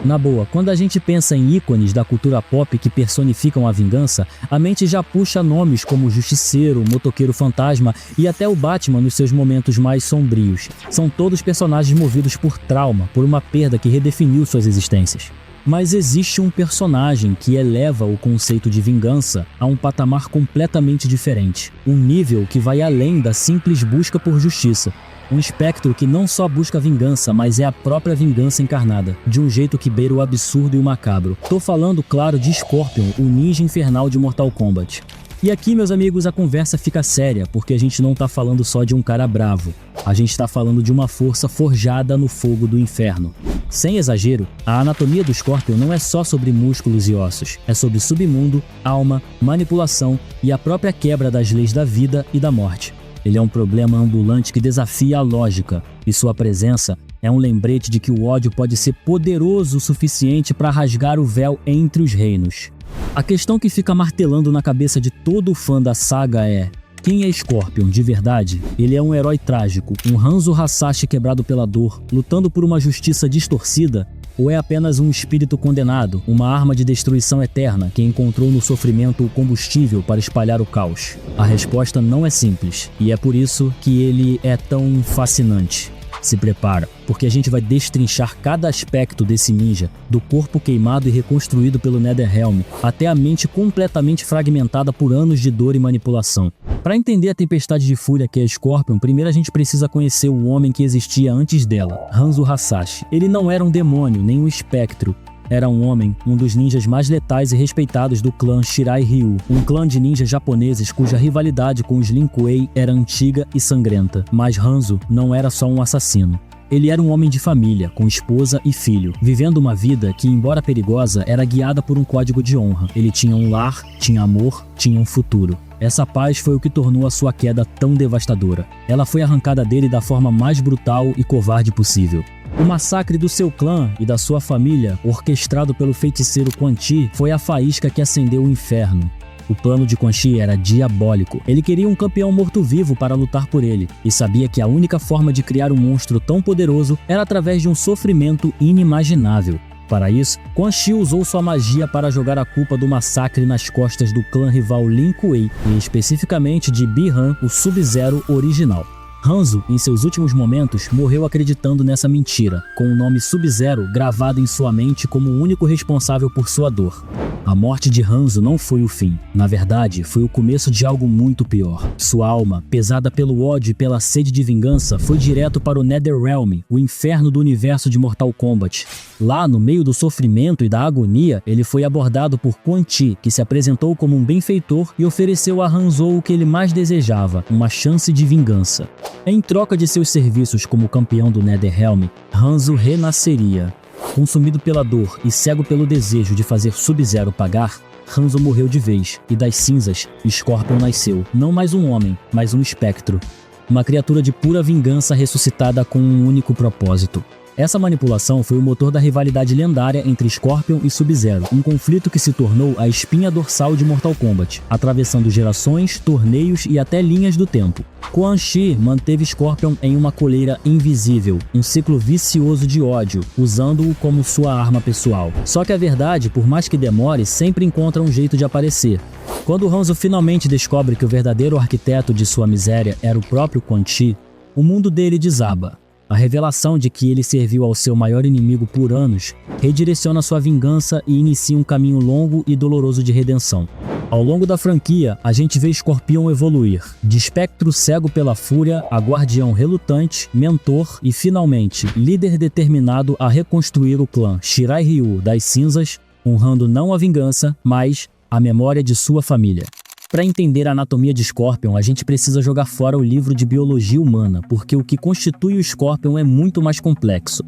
Na boa, quando a gente pensa em ícones da cultura pop que personificam a vingança, a mente já puxa nomes como o Justiceiro, o Motoqueiro Fantasma e até o Batman nos seus momentos mais sombrios. São todos personagens movidos por trauma, por uma perda que redefiniu suas existências. Mas existe um personagem que eleva o conceito de vingança a um patamar completamente diferente. Um nível que vai além da simples busca por justiça. Um espectro que não só busca vingança, mas é a própria vingança encarnada, de um jeito que beira o absurdo e o macabro. Tô falando, claro, de Scorpion, o ninja infernal de Mortal Kombat. E aqui, meus amigos, a conversa fica séria, porque a gente não tá falando só de um cara bravo. A gente tá falando de uma força forjada no fogo do inferno. Sem exagero, a anatomia do Scorpion não é só sobre músculos e ossos. É sobre submundo, alma, manipulação e a própria quebra das leis da vida e da morte. Ele é um problema ambulante que desafia a lógica, e sua presença é um lembrete de que o ódio pode ser poderoso o suficiente para rasgar o véu entre os reinos. A questão que fica martelando na cabeça de todo fã da saga é: quem é Scorpion de verdade? Ele é um herói trágico, um Hanzo Hasashi quebrado pela dor, lutando por uma justiça distorcida? Ou é apenas um espírito condenado, uma arma de destruição eterna que encontrou no sofrimento o combustível para espalhar o caos? A resposta não é simples, e é por isso que ele é tão fascinante. Se prepara, porque a gente vai destrinchar cada aspecto desse ninja, do corpo queimado e reconstruído pelo Netherrealm, até a mente completamente fragmentada por anos de dor e manipulação. Para entender a tempestade de fúria que é Scorpion, primeiro a gente precisa conhecer o homem que existia antes dela, Hanzo Hasashi. Ele não era um demônio, nem um espectro. Era um homem, um dos ninjas mais letais e respeitados do clã Shirai Ryu, um clã de ninjas japoneses cuja rivalidade com os Lin Kuei era antiga e sangrenta. Mas Hanzo não era só um assassino. Ele era um homem de família, com esposa e filho, vivendo uma vida que, embora perigosa, era guiada por um código de honra. Ele tinha um lar, tinha amor, tinha um futuro. Essa paz foi o que tornou a sua queda tão devastadora. Ela foi arrancada dele da forma mais brutal e covarde possível. O massacre do seu clã e da sua família, orquestrado pelo feiticeiro Quan Chi, foi a faísca que acendeu o inferno. O plano de Quan Chi era diabólico. Ele queria um campeão morto-vivo para lutar por ele, e sabia que a única forma de criar um monstro tão poderoso era através de um sofrimento inimaginável. Para isso, Quan Chi usou sua magia para jogar a culpa do massacre nas costas do clã rival Lin Kuei, e especificamente de Bi-Han, o Sub-Zero original. Hanzo, em seus últimos momentos, morreu acreditando nessa mentira, com o nome Sub-Zero gravado em sua mente como o único responsável por sua dor. A morte de Hanzo não foi o fim. Na verdade, foi o começo de algo muito pior. Sua alma, pesada pelo ódio e pela sede de vingança, foi direto para o Netherrealm, o inferno do universo de Mortal Kombat. Lá, no meio do sofrimento e da agonia, ele foi abordado por Quan Chi, que se apresentou como um benfeitor e ofereceu a Hanzo o que ele mais desejava, uma chance de vingança. Em troca de seus serviços como campeão do Netherrealm, Hanzo renasceria. Consumido pela dor e cego pelo desejo de fazer Sub-Zero pagar, Hanzo morreu de vez, e das cinzas, Scorpion nasceu, não mais um homem, mas um espectro. Uma criatura de pura vingança ressuscitada com um único propósito. Essa manipulação foi o motor da rivalidade lendária entre Scorpion e Sub-Zero, um conflito que se tornou a espinha dorsal de Mortal Kombat, atravessando gerações, torneios e até linhas do tempo. Quan Chi manteve Scorpion em uma coleira invisível, um ciclo vicioso de ódio, usando-o como sua arma pessoal. Só que a verdade, por mais que demore, sempre encontra um jeito de aparecer. Quando Hanzo finalmente descobre que o verdadeiro arquiteto de sua miséria era o próprio Quan Chi, o mundo dele desaba. A revelação de que ele serviu ao seu maior inimigo por anos redireciona sua vingança e inicia um caminho longo e doloroso de redenção. Ao longo da franquia, a gente vê Scorpion evoluir, de espectro cego pela fúria a guardião relutante, mentor e, finalmente, líder determinado a reconstruir o clã Shirai Ryu das cinzas, honrando não a vingança, mas a memória de sua família. Para entender a anatomia de Scorpion, a gente precisa jogar fora o livro de biologia humana, porque o que constitui o Scorpion é muito mais complexo.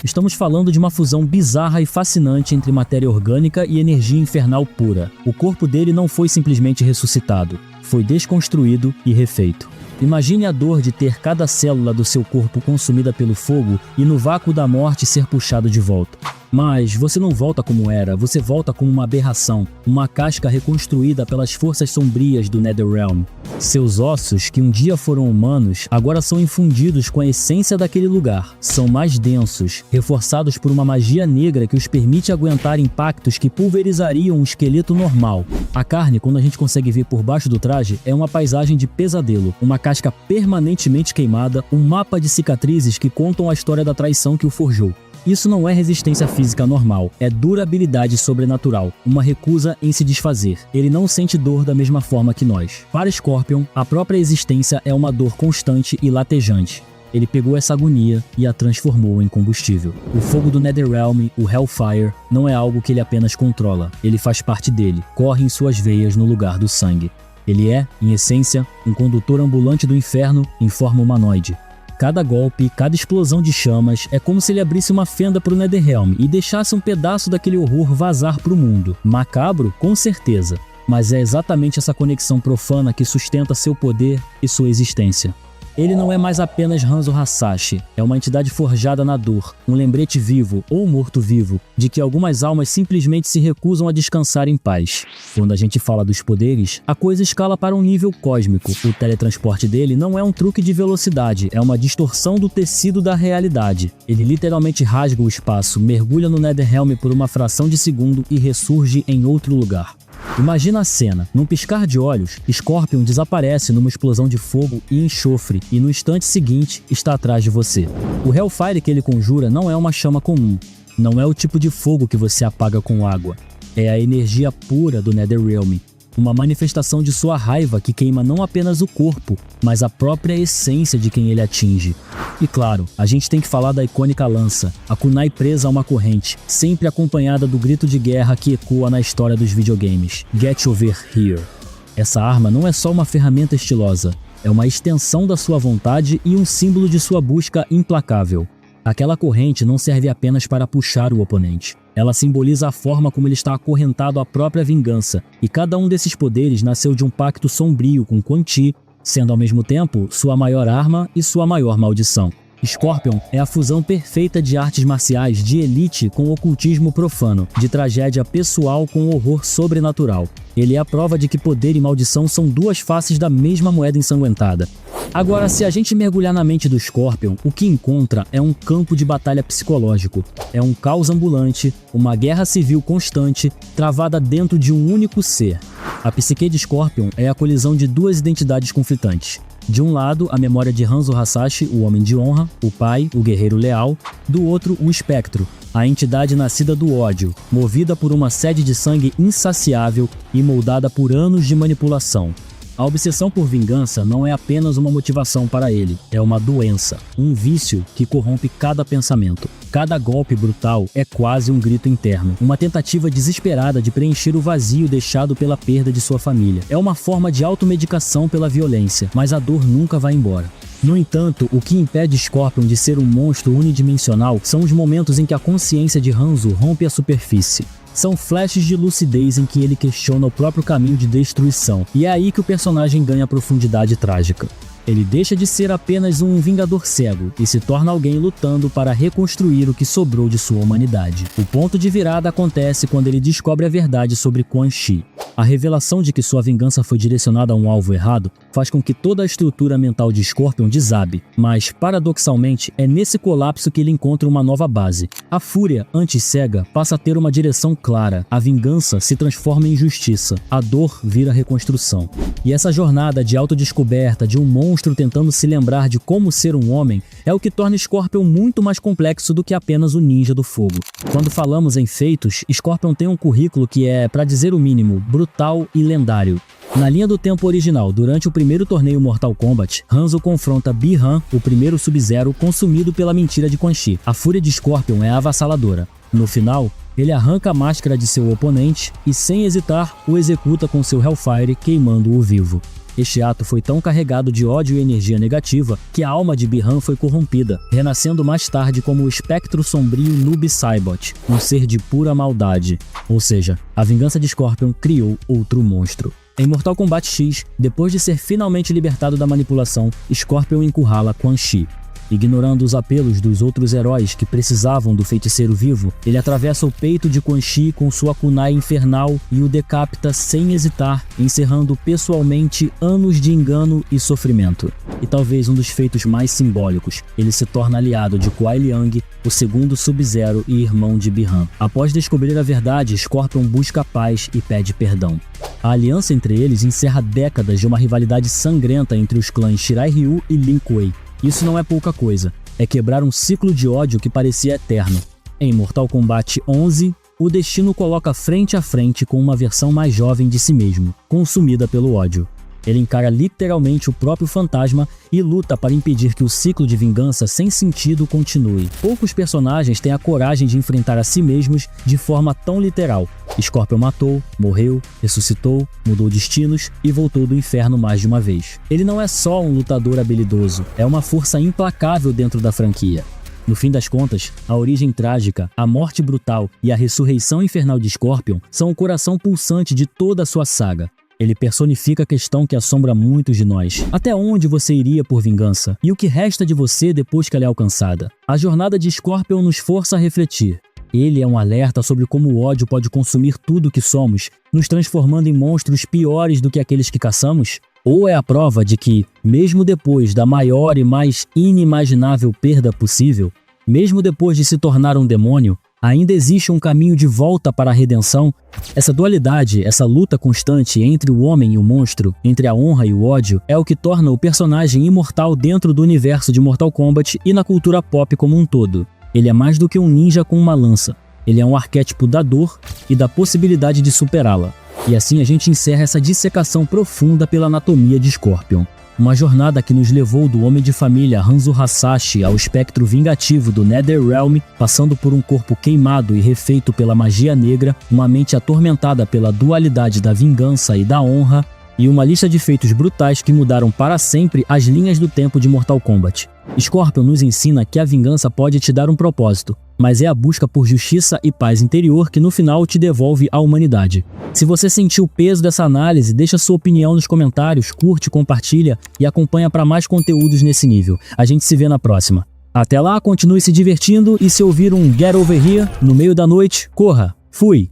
Estamos falando de uma fusão bizarra e fascinante entre matéria orgânica e energia infernal pura. O corpo dele não foi simplesmente ressuscitado, foi desconstruído e refeito. Imagine a dor de ter cada célula do seu corpo consumida pelo fogo e no vácuo da morte ser puxado de volta. Mas você não volta como era, você volta como uma aberração, uma casca reconstruída pelas forças sombrias do Netherrealm. Seus ossos, que um dia foram humanos, agora são infundidos com a essência daquele lugar. São mais densos, reforçados por uma magia negra que os permite aguentar impactos que pulverizariam um esqueleto normal. A carne, quando a gente consegue ver por baixo do traje, é uma paisagem de pesadelo, uma casca permanentemente queimada, um mapa de cicatrizes que contam a história da traição que o forjou. Isso não é resistência física normal, é durabilidade sobrenatural, uma recusa em se desfazer. Ele não sente dor da mesma forma que nós. Para Scorpion, a própria existência é uma dor constante e latejante. Ele pegou essa agonia e a transformou em combustível. O fogo do Netherrealm, o Hellfire, não é algo que ele apenas controla, ele faz parte dele, corre em suas veias no lugar do sangue. Ele é, em essência, um condutor ambulante do inferno em forma humanoide. Cada golpe, cada explosão de chamas é como se ele abrisse uma fenda para o Netherrealm e deixasse um pedaço daquele horror vazar para o mundo. Macabro, com certeza, mas é exatamente essa conexão profana que sustenta seu poder e sua existência. Ele não é mais apenas Hanzo Hasashi, é uma entidade forjada na dor, um lembrete vivo ou morto-vivo de que algumas almas simplesmente se recusam a descansar em paz. Quando a gente fala dos poderes, a coisa escala para um nível cósmico. O teletransporte dele não é um truque de velocidade, é uma distorção do tecido da realidade. Ele literalmente rasga o espaço, mergulha no Netherrealm por uma fração de segundo e ressurge em outro lugar. Imagina a cena. Num piscar de olhos, Scorpion desaparece numa explosão de fogo e enxofre e no instante seguinte está atrás de você. O Hellfire que ele conjura não é uma chama comum. Não é o tipo de fogo que você apaga com água. É a energia pura do Netherrealm. Uma manifestação de sua raiva que queima não apenas o corpo, mas a própria essência de quem ele atinge. E claro, a gente tem que falar da icônica lança, a kunai presa a uma corrente, sempre acompanhada do grito de guerra que ecoa na história dos videogames. Get over here. Essa arma não é só uma ferramenta estilosa, é uma extensão da sua vontade e um símbolo de sua busca implacável. Aquela corrente não serve apenas para puxar o oponente. Ela simboliza a forma como ele está acorrentado à própria vingança, e cada um desses poderes nasceu de um pacto sombrio com Quan Chi, sendo ao mesmo tempo sua maior arma e sua maior maldição. Scorpion é a fusão perfeita de artes marciais de elite com ocultismo profano, de tragédia pessoal com horror sobrenatural. Ele é a prova de que poder e maldição são duas faces da mesma moeda ensanguentada. Agora, se a gente mergulhar na mente do Scorpion, o que encontra é um campo de batalha psicológico. É um caos ambulante, uma guerra civil constante, travada dentro de um único ser. A psique de Scorpion é a colisão de duas identidades conflitantes. De um lado, a memória de Hanzo Hasashi, o homem de honra, o pai, o guerreiro leal. Do outro, o espectro, a entidade nascida do ódio, movida por uma sede de sangue insaciável e moldada por anos de manipulação. A obsessão por vingança não é apenas uma motivação para ele, é uma doença, um vício que corrompe cada pensamento. Cada golpe brutal é quase um grito interno, uma tentativa desesperada de preencher o vazio deixado pela perda de sua família. É uma forma de automedicação pela violência, mas a dor nunca vai embora. No entanto, o que impede Scorpion de ser um monstro unidimensional são os momentos em que a consciência de Hanzo rompe a superfície. São flashes de lucidez em que ele questiona o próprio caminho de destruição, e é aí que o personagem ganha profundidade trágica. Ele deixa de ser apenas um vingador cego e se torna alguém lutando para reconstruir o que sobrou de sua humanidade. O ponto de virada acontece quando ele descobre a verdade sobre Quan Chi. A revelação de que sua vingança foi direcionada a um alvo errado faz com que toda a estrutura mental de Scorpion desabe, mas, paradoxalmente, é nesse colapso que ele encontra uma nova base. A fúria, antes cega, passa a ter uma direção clara, a vingança se transforma em justiça, a dor vira reconstrução. E essa jornada de autodescoberta de um monstro tentando se lembrar de como ser um homem é o que torna Scorpion muito mais complexo do que apenas o ninja do fogo. Quando falamos em feitos, Scorpion tem um currículo que é, para dizer o mínimo, brutal e lendário. Na linha do tempo original, durante o primeiro torneio Mortal Kombat, Hanzo confronta Bi-Han, o primeiro Sub-Zero consumido pela mentira de Quan Chi. A fúria de Scorpion é avassaladora. No final, ele arranca a máscara de seu oponente e, sem hesitar, o executa com seu Hellfire, queimando-o vivo. Este ato foi tão carregado de ódio e energia negativa que a alma de Bi-Han foi corrompida, renascendo mais tarde como o espectro sombrio Noob Saibot, um ser de pura maldade. Ou seja, a vingança de Scorpion criou outro monstro. Em Mortal Kombat X, depois de ser finalmente libertado da manipulação, Scorpion encurrala Quan Chi. Ignorando os apelos dos outros heróis que precisavam do feiticeiro vivo, ele atravessa o peito de Quan Chi com sua kunai infernal e o decapita sem hesitar, encerrando pessoalmente anos de engano e sofrimento. E talvez um dos feitos mais simbólicos, ele se torna aliado de Kuai Liang, o segundo Sub-Zero e irmão de Bi-Han. Após descobrir a verdade, Scorpion busca a paz e pede perdão. A aliança entre eles encerra décadas de uma rivalidade sangrenta entre os clãs Shirai Ryu e Lin Kuei. Isso não é pouca coisa, é quebrar um ciclo de ódio que parecia eterno. Em Mortal Kombat 11, o destino coloca frente a frente com uma versão mais jovem de si mesmo, consumida pelo ódio. Ele encara literalmente o próprio fantasma e luta para impedir que o ciclo de vingança sem sentido continue. Poucos personagens têm a coragem de enfrentar a si mesmos de forma tão literal. Scorpion matou, morreu, ressuscitou, mudou destinos e voltou do inferno mais de uma vez. Ele não é só um lutador habilidoso, é uma força implacável dentro da franquia. No fim das contas, a origem trágica, a morte brutal e a ressurreição infernal de Scorpion são o coração pulsante de toda a sua saga. Ele personifica a questão que assombra muitos de nós. Até onde você iria por vingança? E o que resta de você depois que ela é alcançada? A jornada de Scorpion nos força a refletir. Ele é um alerta sobre como o ódio pode consumir tudo o que somos, nos transformando em monstros piores do que aqueles que caçamos? Ou é a prova de que, mesmo depois da maior e mais inimaginável perda possível, mesmo depois de se tornar um demônio, ainda existe um caminho de volta para a redenção? Essa dualidade, essa luta constante entre o homem e o monstro, entre a honra e o ódio, é o que torna o personagem imortal dentro do universo de Mortal Kombat e na cultura pop como um todo. Ele é mais do que um ninja com uma lança. Ele é um arquétipo da dor e da possibilidade de superá-la. E assim a gente encerra essa dissecação profunda pela anatomia de Scorpion. Uma jornada que nos levou do homem de família Hanzo Hasashi ao espectro vingativo do Netherrealm, passando por um corpo queimado e refeito pela magia negra, uma mente atormentada pela dualidade da vingança e da honra, e uma lista de feitos brutais que mudaram para sempre as linhas do tempo de Mortal Kombat. Scorpion nos ensina que a vingança pode te dar um propósito, mas é a busca por justiça e paz interior que no final te devolve a humanidade. Se você sentiu o peso dessa análise, deixa sua opinião nos comentários, curte, compartilha e acompanha para mais conteúdos nesse nível. A gente se vê na próxima. Até lá, continue se divertindo e se ouvir um Get Over Here no meio da noite, corra! Fui!